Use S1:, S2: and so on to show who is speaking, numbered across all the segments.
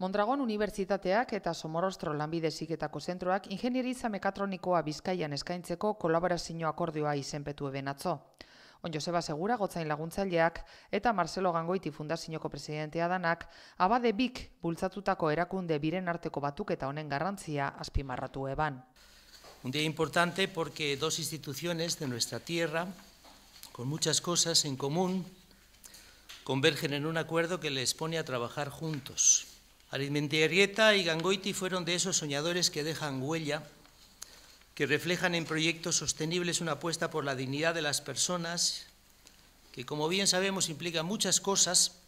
S1: Mondragon Unibertsitateak eta Somorrostro Lanbide Heziketako Zentroak ingenieritza mekatronikoa Bizkaian eskaintzeko kolaborazio akordioa izenpetu eben atzo. On Joseba Segura gotzain laguntzaileak eta Marcelo Gangoiti Fundazioko presidentea danak abade bik bultzatutako erakunde biren arteko batuketa honen garrantzia azpimarratu eban.
S2: Un día importante porque dos instituciones de nuestra tierra, con muchas cosas en común, convergen en un acuerdo que les pone a trabajar juntos. Arizmendiarrieta y Gangoiti fueron de esos soñadores que dejan huella, que reflejan en proyectos sostenibles una apuesta por la dignidad de las personas, que como bien sabemos implica muchas cosas,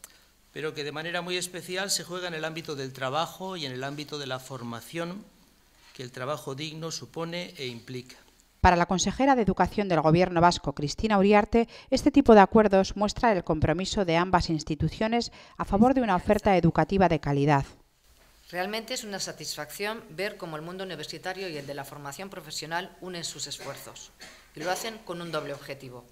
S2: pero que de manera muy especial se juega en el ámbito del trabajo y en el ámbito de la formación que el trabajo digno supone e implica.
S3: Para la consejera de Educación del Gobierno vasco, Cristina Uriarte, este tipo de acuerdos muestra el compromiso de ambas instituciones a favor de una oferta educativa de calidad.
S4: Realmente es una satisfacción ver cómo el mundo universitario y el de la formación profesional unen sus esfuerzos y lo hacen con un doble objetivo: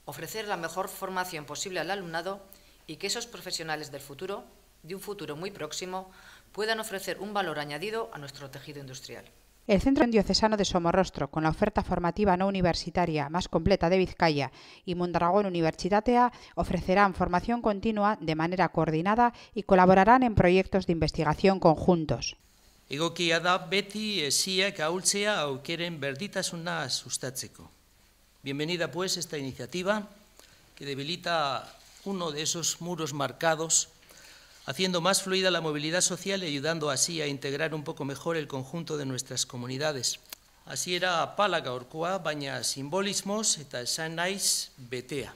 S4: ofrecer la mejor formación posible al alumnado y que esos profesionales del futuro, de un futuro muy próximo, puedan ofrecer un valor añadido a nuestro tejido industrial.
S3: El Centro Diocesano de Somorrostro, con la oferta formativa no universitaria más completa de Vizcaya, y Mondragon Unibertsitatea ofrecerán formación continua de manera coordinada y colaborarán en proyectos de investigación conjuntos.
S2: Egokia da beti hesiak ahultzea aukeren berditasuna sustatzeko. Bienvenida pues esta iniciativa que debilita uno de esos muros marcados, haciendo más fluida la movilidad social y ayudando así a integrar un poco mejor el conjunto de nuestras comunidades. Así era pala gaurkoa, baina simbolismoz eta esan naiz betea.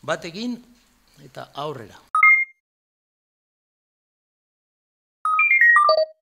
S2: Bat egin eta aurrera.